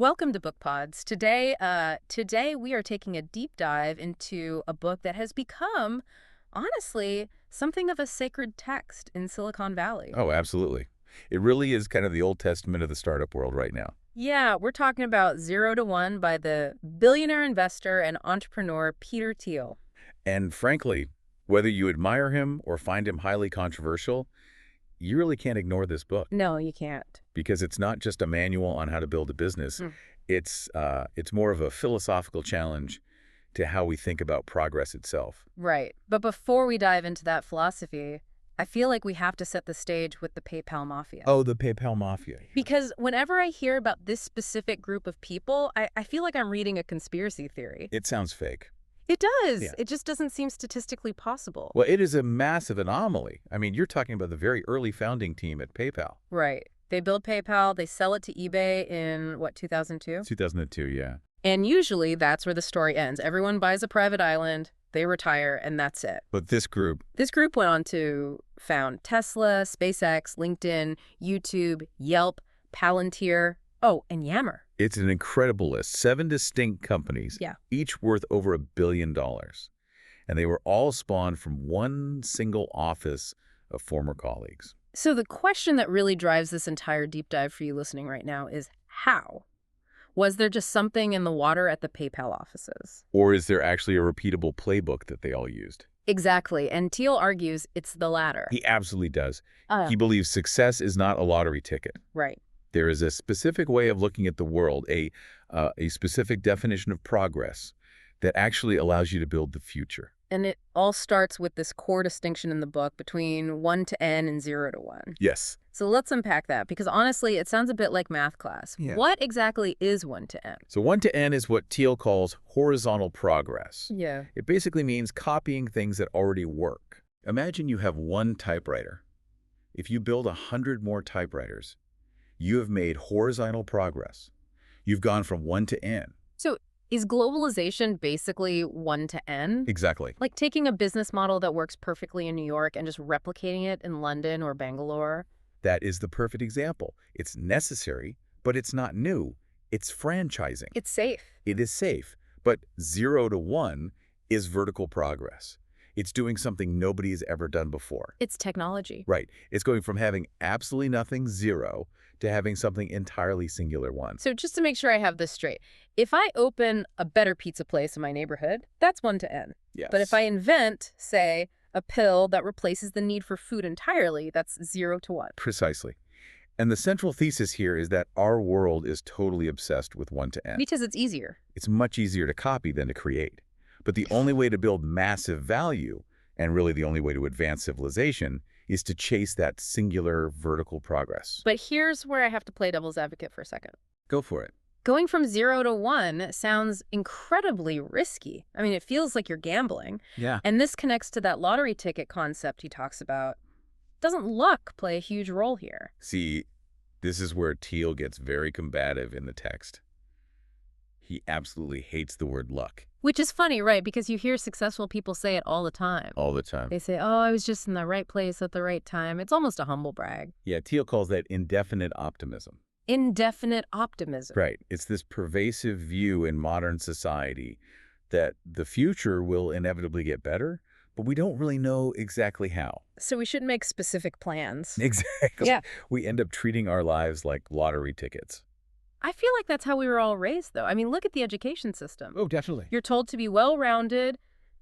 Welcome to Bookpods. Today we are taking a deep dive into a book that has become, honestly, something of a sacred text in Silicon Valley. Oh, absolutely. It really is kind of the Old Testament of the startup world right now. Yeah, we're talking about Zero to One by the billionaire investor and entrepreneur Peter Thiel. And frankly, whether you admire him or find him highly controversial, you really can't ignore this book No, you can't. because it's not just a manual on how to build a business. Mm. It's more of a philosophical challenge to how we think about progress itself. Right. But before we dive into that philosophy, I feel like we have to set the stage with the PayPal Mafia. Oh, the PayPal Mafia. Because whenever I hear about this specific group of people, I feel like I'm reading a conspiracy theory. It sounds fake. It does. Yeah. It just doesn't seem statistically possible. Well, it is a massive anomaly. I mean, you're talking about the very early founding team at PayPal. Right. They build PayPal, they sell it to eBay in, what, 2002? 2002, yeah. And usually that's where the story ends. Everyone buys a private island, they retire, and that's it. But this group, This group went on to found Tesla, SpaceX, LinkedIn, YouTube, Yelp, Palantir, oh, and Yammer. it's an incredible list. 7 distinct companies, Yeah. each worth over $1 billion. And they were all spawned from one single office of former colleagues. So the question that really drives this entire deep dive for you listening right now is how? Was there just something in the water at the PayPal offices? Or is there actually a repeatable playbook that they all used? Exactly, and Thiel argues it's the latter. He absolutely does. Uh, He believes success is not a lottery ticket. right. There is a specific way of looking at the world, a specific definition of progress that actually allows you to build the future. And it all starts with this core distinction in the book between 1 to n and 0 to 1. Yes. So let's unpack that, because honestly, it sounds a bit like math class. Yeah. What exactly is 1 to n? So 1 to N is what Thiel calls horizontal progress. Yeah. It basically means copying things that already work. Imagine you have one typewriter. If you build 100 more typewriters, you have made horizontal progress. You've gone from 1 to N. So is globalization basically 1 to n? Exactly. Like taking a business model that works perfectly in New York and just replicating it in London or Bangalore? That is the perfect example. It's necessary, but it's not new. It's franchising. It's safe. It is safe, but 0 to 1 is vertical progress. It's doing something nobody has ever done before. It's technology. Right. It's going from having absolutely nothing, 0, to having something entirely singular, 1. So just to make sure I have this straight, if I open a better pizza place in my neighborhood, that's 1 to n. Yes. But if I invent, say, a pill that replaces the need for food entirely, that's 0 to 1. Precisely. And the central thesis here is that our world is totally obsessed with 1 to N. Because it's easier. It's much easier to copy than to create. But the only way to build massive value, and really the only way to advance civilization, is to chase that singular vertical progress. But here's where I have to play devil's advocate for a second. Go for it. Going from 0 to 1 sounds incredibly risky. I mean, it feels like you're gambling. Yeah. And this connects to that lottery ticket concept he talks about. Doesn't luck play a huge role here? See, this is where Thiel gets very combative in the text. He absolutely hates the word luck. Which is funny, right? Because you hear successful people say it all the time. All the time. They say, oh, I was just in the right place at the right time. It's almost a humble brag. Yeah, Thiel calls that indefinite optimism. Indefinite optimism. Right. It's this pervasive view in modern society that the future will inevitably get better, but we don't really know exactly how. So we should make specific plans. Exactly. Yeah. We end up treating our lives like lottery tickets. I feel like that's how we were all raised, though. I mean, look at the education system. Oh, definitely. You're told to be well-rounded,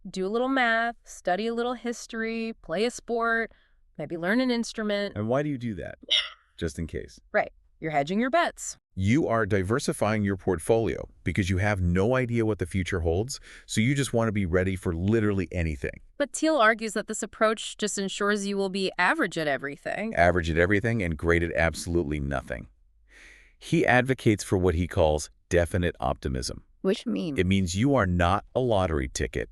do a little math, study a little history, play a sport, maybe learn an instrument. And why do you do that? Just in case. Right. You're hedging your bets. You are diversifying your portfolio because you have no idea what the future holds, so you just want to be ready for literally anything. But Thiel argues that this approach just ensures you will be average at everything. Average at everything and great at absolutely nothing. He advocates for what he calls definite optimism. Which means It means you are not a lottery ticket.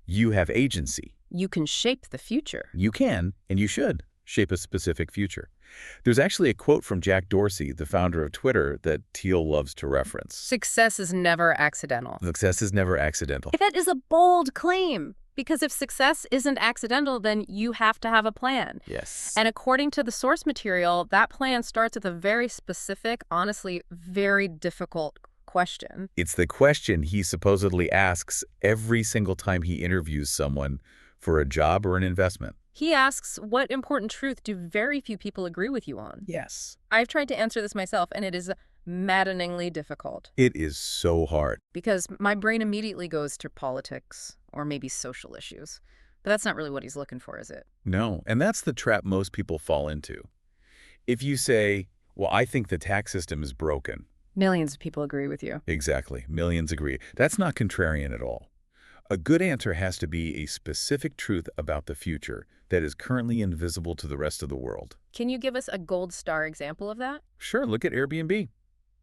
You have agency. you can shape the future. You can, and you should, shape a specific future. There's actually a quote from Jack Dorsey, the founder of Twitter, that Thiel loves to reference. Success is never accidental. Success is never accidental. That is a bold claim. Because if success isn't accidental, then you have to have a plan. Yes. And according to the source material, that plan starts with a very specific, honestly, very difficult question. It's the question he supposedly asks every single time he interviews someone for a job or an investment. He asks, what important truth do very few people agree with you on? Yes. I've tried to answer this myself, and it is maddeningly difficult. It is so hard. Because my brain immediately goes to politics or maybe social issues. But that's not really what he's looking for, is it? No, and that's the trap most people fall into. If you say, well, I think the tax system is broken. Millions of people agree with you. Exactly. Millions agree. That's not contrarian at all. A good answer has to be a specific truth about the future that is currently invisible to the rest of the world. Can you give us a gold star example of that? Sure, look at Airbnb.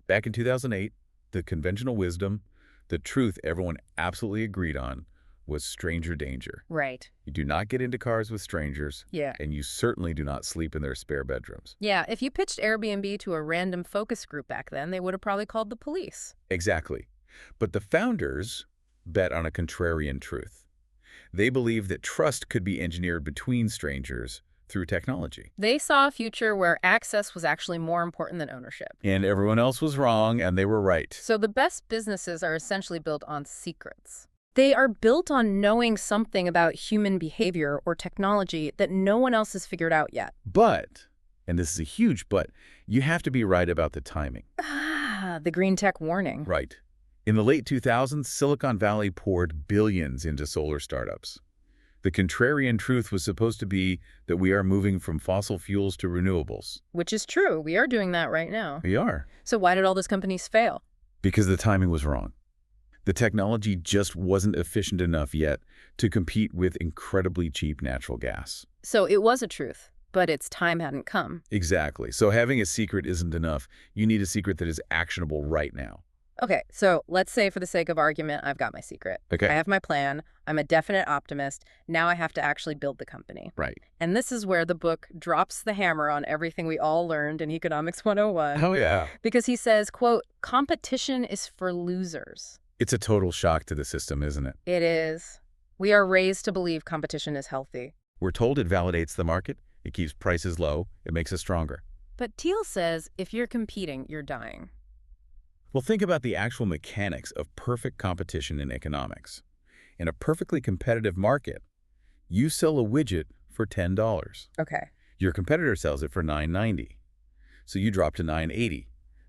Back in 2008, the conventional wisdom, the truth everyone absolutely agreed on, was stranger danger. Right. You do not get into cars with strangers, Yeah. and you certainly do not sleep in their spare bedrooms. Yeah, if you pitched Airbnb to a random focus group back then, they would have probably called the police. Exactly. But the founders bet on a contrarian truth. They believed that trust could be engineered between strangers through technology. They saw a future where access was actually more important than ownership. And everyone else was wrong, and they were right. So the best businesses are essentially built on secrets. They are built on knowing something about human behavior or technology that no one else has figured out yet. But, and this is a huge but, you have to be right about the timing. Ah, the green tech warning. Right. In the late 2000s, Silicon Valley poured billions into solar startups. The contrarian truth was supposed to be that we are moving from fossil fuels to renewables. Which is true. We are doing that right now. We are. So why did all those companies fail? Because the timing was wrong. The technology just wasn't efficient enough yet to compete with incredibly cheap natural gas. So it was a truth, but its time hadn't come. Exactly. So having a secret isn't enough. You need a secret that is actionable right now. Okay, so let's say for the sake of argument, I've got my secret. Okay. I have my plan. I'm a definite optimist. Now I have to actually build the company. Right. And this is where the book drops the hammer on everything we all learned in Economics 101. Oh, yeah. Because he says, quote, competition is for losers. It's a total shock to the system, isn't it? It is. We are raised to believe competition is healthy. We're told it validates the market, it keeps prices low, it makes us stronger. But Thiel says if you're competing, you're dying. Well, think about the actual mechanics of perfect competition in economics. In a perfectly competitive market, you sell a widget for $10. Okay. Your competitor sells it for $9.90. So you drop to $9.80.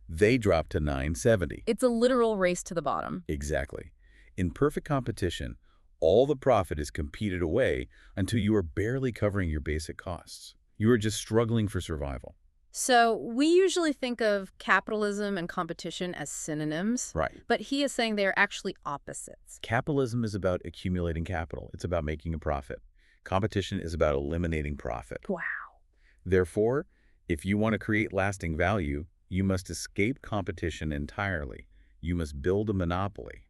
They drop to $9.70. It's a literal race to the bottom. Exactly. In perfect competition, all the profit is competed away until you are barely covering your basic costs. You are just struggling for survival. So we usually think of capitalism and competition as synonyms. Right. But he is saying they are actually opposites. Capitalism is about accumulating capital. It's about making a profit. Competition is about eliminating profit. Wow. Therefore, if you want to create lasting value, you must escape competition entirely. You must build a monopoly.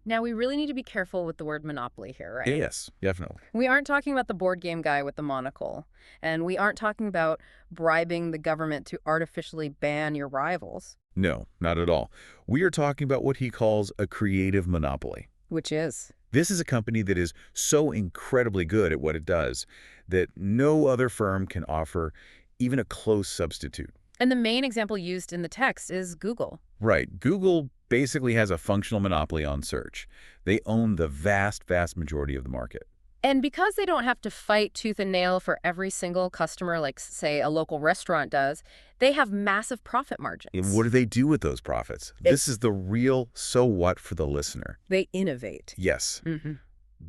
Now, we really need to be careful with the word monopoly here, right? Yes, definitely. We aren't talking about the board game guy with the monocle. And we aren't talking about bribing the government to artificially ban your rivals. No, not at all. We are talking about what he calls a creative monopoly. Which is? This is a company that is so incredibly good at what it does that no other firm can offer even a close substitute. And the main example used in the text is Google. Right. Google basically has a functional monopoly on search. They own the vast, vast majority of the market. And because they don't have to fight tooth and nail for every single customer like, say, a local restaurant does, they have massive profit margins. And what do they do with those profits? This is the real so what for the listener. They innovate. Yes. Mm-hmm.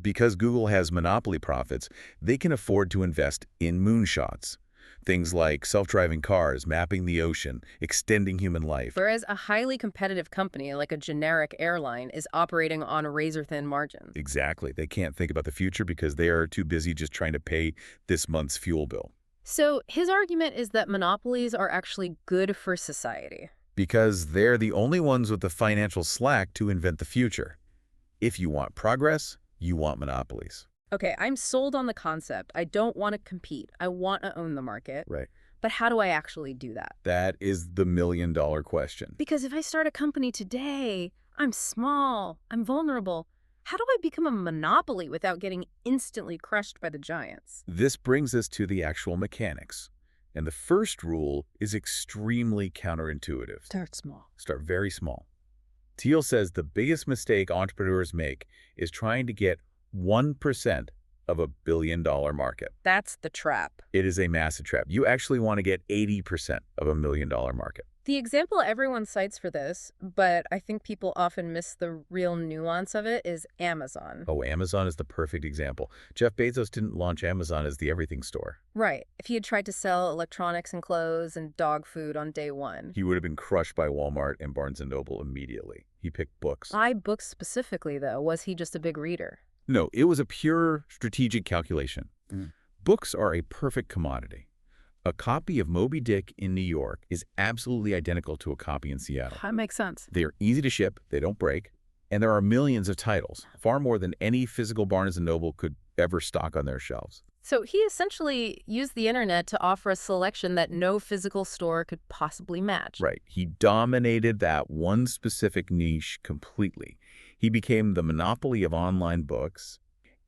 Because Google has monopoly profits, they can afford to invest in moonshots. Things like self-driving cars, mapping the ocean, extending human life. Whereas a highly competitive company like a generic airline is operating on razor-thin margins. Exactly. They can't think about the future because they are too busy just trying to pay this month's fuel bill. So his argument is that monopolies are actually good for society. Because they're the only ones with the financial slack to invent the future. If you want progress, you want monopolies. Okay, I'm sold on the concept. I don't want to compete. I want to own the market. Right. But how do I actually do that? That is the million-dollar question. Because if I start a company today, I'm small, I'm vulnerable. How do I become a monopoly without getting instantly crushed by the giants? This brings us to the actual mechanics. And the first rule is extremely counterintuitive. Start small. Start very small. Thiel says the biggest mistake entrepreneurs make is trying to get 1% of a billion-dollar market. That's the trap. It is a massive trap. You actually want to get 80% of a million-dollar market. The example everyone cites for this, but I think people often miss the real nuance of it, is Amazon. Oh, Amazon is the perfect example. Jeff Bezos didn't launch Amazon as the everything store. Right. If he had tried to sell electronics and clothes and dog food on day one. He would have been crushed by Walmart and Barnes & Noble immediately. He picked books. Why books specifically, though? Was he just a big reader? No, it was a pure strategic calculation. Books are a perfect commodity. A copy of Moby Dick in New York is absolutely identical to a copy in Seattle. That makes sense. They are easy to ship, they don't break, and there are millions of titles, far more than any physical Barnes & Noble could ever stock on their shelves. So he essentially used the internet to offer a selection that no physical store could possibly match. Right. He dominated that one specific niche completely. He became the monopoly of online books,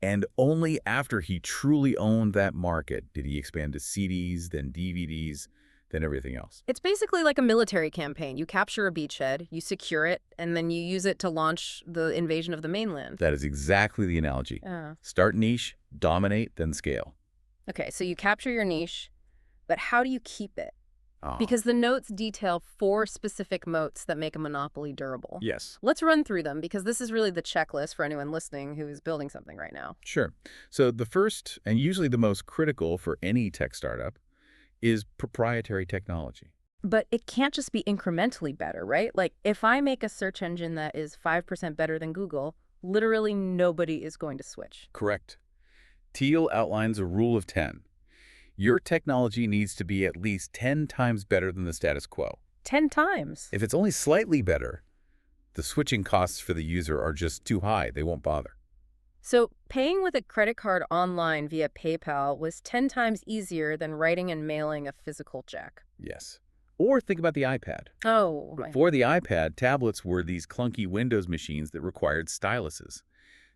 and only after he truly owned that market did he expand to CDs, then DVDs, then everything else. It's basically like a military campaign. You capture a beachhead, you secure it, and then you use it to launch the invasion of the mainland. That is exactly the analogy. Start niche, dominate, then scale. Okay, so you capture your niche, but how do you keep it? Oh. Because the notes detail 4 specific moats that make a monopoly durable. Yes. Let's run through them, because this is really the checklist for anyone listening who is building something right now. Sure. So the first, and usually the most critical for any tech startup, is proprietary technology. But it can't just be incrementally better, right? Like, if I make a search engine that is 5% better than Google, literally nobody is going to switch. Correct. Thiel outlines a rule of 10. Your technology needs to be at least 10 times better than the status quo. 10 times? If it's only slightly better, the switching costs for the user are just too high. They won't bother. So paying with a credit card online via PayPal was 10 times easier than writing and mailing a physical check. Yes. Or think about the iPad. Oh. Before the iPad, tablets were these clunky Windows machines that required styluses.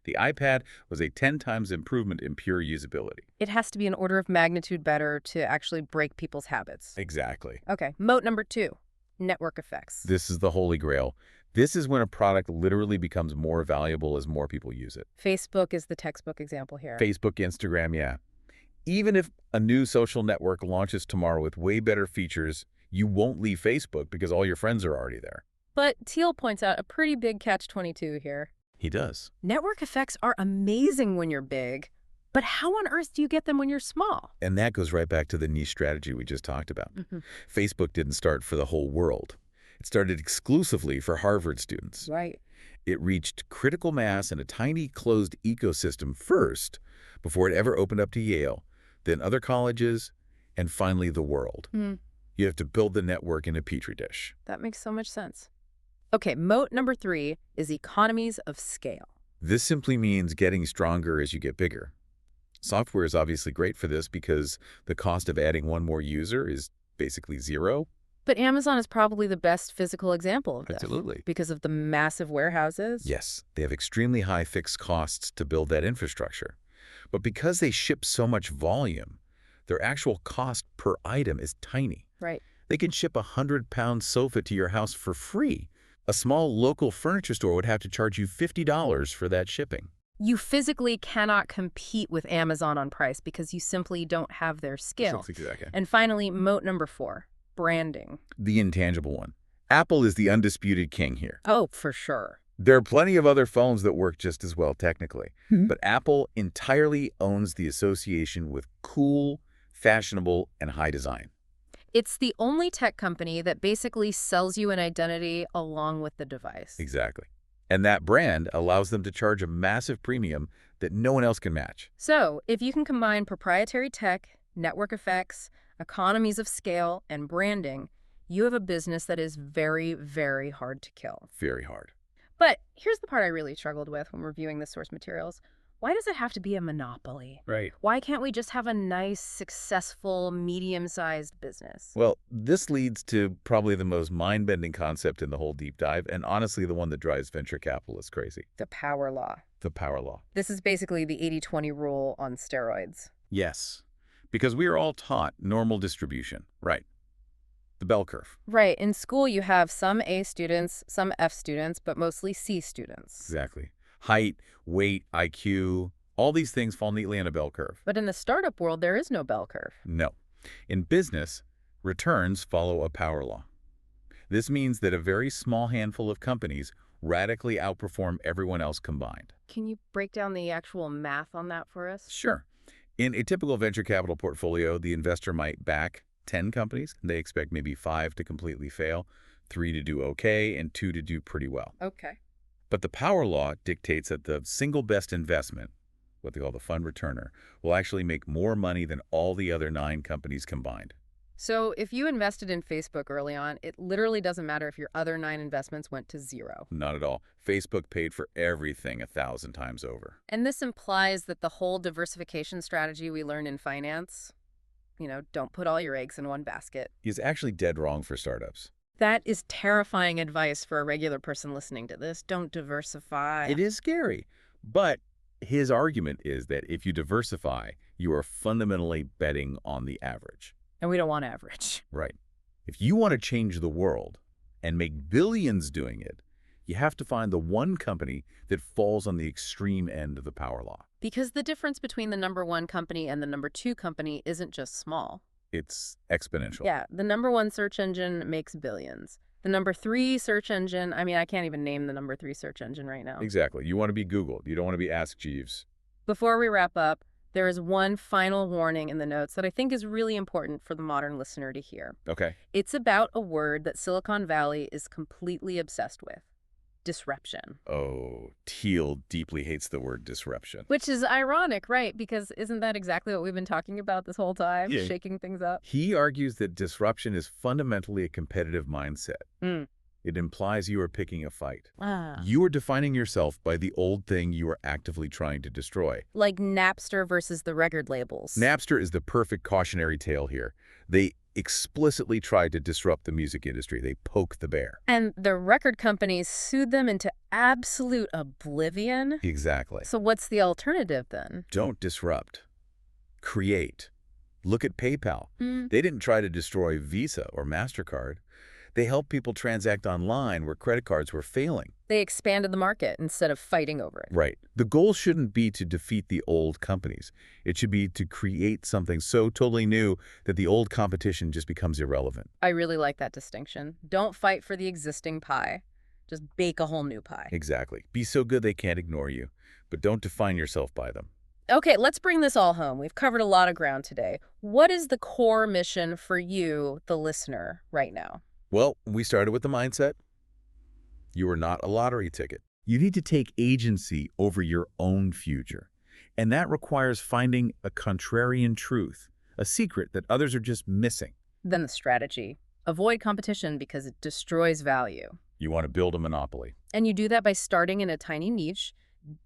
The iPad was a 10 times improvement in pure usability. It has to be an order of magnitude better to actually break people's habits. Exactly. Okay, moat number 2, network effects. This is the holy grail. This is when a product literally becomes more valuable as more people use it. Facebook is the textbook example here. Facebook, Instagram, yeah. Even if a new social network launches tomorrow with way better features, you won't leave Facebook because all your friends are already there. But Thiel points out a pretty big catch-22 here. He does. Network effects are amazing when you're big, but how on earth do you get them when you're small? And that goes right back to the niche strategy we just talked about. Facebook didn't start for the whole world. It started exclusively for Harvard students. Right. It reached critical mass in a tiny closed ecosystem first, before it ever opened up to Yale, then other colleges, and finally the world. You have to build the network in a petri dish. That makes so much sense. Okay, moat number 3 is economies of scale. This simply means getting stronger as you get bigger. Software is obviously great for this because the cost of adding one more user is basically zero. But Amazon is probably the best physical example of this. Absolutely. Because of the massive warehouses. Yes, they have extremely high fixed costs to build that infrastructure. But because they ship so much volume, their actual cost per item is tiny. Right. They can ship a 100-pound sofa to your house for free. A small local furniture store would have to charge you $50 for that shipping. You physically cannot compete with Amazon on price because you simply don't have their skill. Exactly. And finally, moat number 4, branding. The intangible one. Apple is the undisputed king here. Oh, for sure. There are plenty of other phones that work just as well technically, but Apple entirely owns the association with cool, fashionable, and high design. It's the only tech company that basically sells you an identity along with the device. Exactly. And that brand allows them to charge a massive premium that no one else can match. So, if you can combine proprietary tech, network effects, economies of scale, and branding, you have a business that is very, very hard to kill. Very hard. But here's the part I really struggled with when reviewing the source materials. Why does it have to be a monopoly? Right. Why can't we just have a nice, successful, medium-sized business? Well, this leads to probably the most mind-bending concept in the whole deep dive, and honestly the one that drives venture capitalists crazy. The power law. The power law. This is basically the 80-20 rule on steroids. Yes, because we are all taught normal distribution, right? The bell curve. Right. In school, you have some A students, some F students, but mostly C students. Exactly. Height, weight, IQ, all these things fall neatly on a bell curve. But in the startup world, there is no bell curve. No. In business, returns follow a power law. This means that a very small handful of companies radically outperform everyone else combined. Can you break down the actual math on that for us? Sure. In a typical venture capital portfolio, the investor might back 10 companies. They expect maybe 5 to completely fail, 3 to do okay, and 2 to do pretty well. Okay. But the power law dictates that the single best investment, what they call the fund returner, will actually make more money than all the other 9 companies combined. So if you invested in Facebook early on, it literally doesn't matter if your other 9 investments went to zero. Not at all. Facebook paid for everything 1,000 times over. And this implies that the whole diversification strategy we learn in finance, don't put all your eggs in one basket. Is actually dead wrong for startups. That is terrifying advice for a regular person listening to this. Don't diversify. It is scary. But his argument is that if you diversify, you are fundamentally betting on the average. And we don't want average. Right. If you want to change the world and make billions doing it, you have to find the one company that falls on the extreme end of the power law. Because the difference between the number 1 company and the number 2 company isn't just small. It's exponential. Yeah, the number 1 search engine makes billions. The number 3 search engine, I can't even name the number 3 search engine right now. Exactly. You want to be Googled. You don't want to be Ask Jeeves. Before we wrap up, there is one final warning in the notes that I think is really important for the modern listener to hear. Okay. It's about a word that Silicon Valley is completely obsessed with. Disruption. Oh, Thiel deeply hates the word disruption. Which is ironic, right? Because isn't that exactly what we've been talking about this whole time? Yeah. Shaking things up? He argues that disruption is fundamentally a competitive mindset. It implies you are picking a fight. You are defining yourself by the old thing you are actively trying to destroy. Like Napster versus the record labels. Napster is the perfect cautionary tale here. They explicitly tried to disrupt the music industry. They poked the bear. And the record companies sued them into absolute oblivion. Exactly. So what's the alternative then? Don't disrupt. Create. Look at PayPal. They didn't try to destroy Visa or MasterCard. They helped people transact online where credit cards were failing. They expanded the market instead of fighting over it. Right. The goal shouldn't be to defeat the old companies. It should be to create something so totally new that the old competition just becomes irrelevant. I really like that distinction. Don't fight for the existing pie. Just bake a whole new pie. Exactly. Be so good they can't ignore you, but don't define yourself by them. Okay, let's bring this all home. We've covered a lot of ground today. What is the core mission for you, the listener, right now? Well, we started with the mindset. You are not a lottery ticket. You need to take agency over your own future. And that requires finding a contrarian truth, a secret that others are just missing. Then the strategy. Avoid competition because it destroys value. You want to build a monopoly. And you do that by starting in a tiny niche,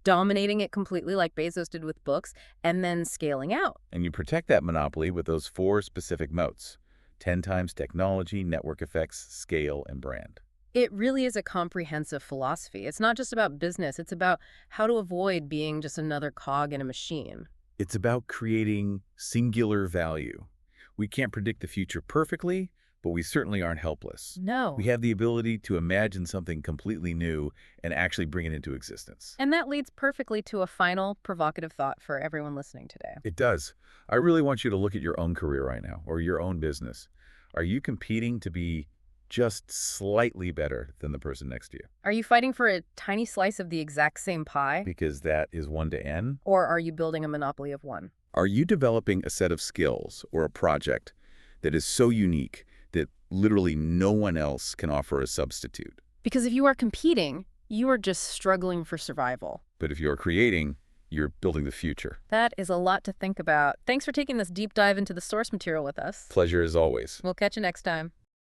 dominating it completely like Bezos did with books, and then scaling out. And you protect that monopoly with those 4 specific moats. 10 times technology, network effects, scale, and brand. It really is a comprehensive philosophy. It's not just about business. It's about how to avoid being just another cog in a machine. It's about creating singular value. We can't predict the future perfectly, but we certainly aren't helpless. No. We have the ability to imagine something completely new and actually bring it into existence. And that leads perfectly to a final provocative thought for everyone listening today. It does. I really want you to look at your own career right now or your own business. Are you competing to be just slightly better than the person next to you? Are you fighting for a tiny slice of the exact same pie? Because that is 1 to N? Or are you building a monopoly of one? Are you developing a set of skills or a project that is so unique that literally no one else can offer a substitute? Because if you are competing, you are just struggling for survival. But if you're creating, you're building the future. That is a lot to think about. Thanks for taking this deep dive into the source material with us. Pleasure as always. We'll catch you next time.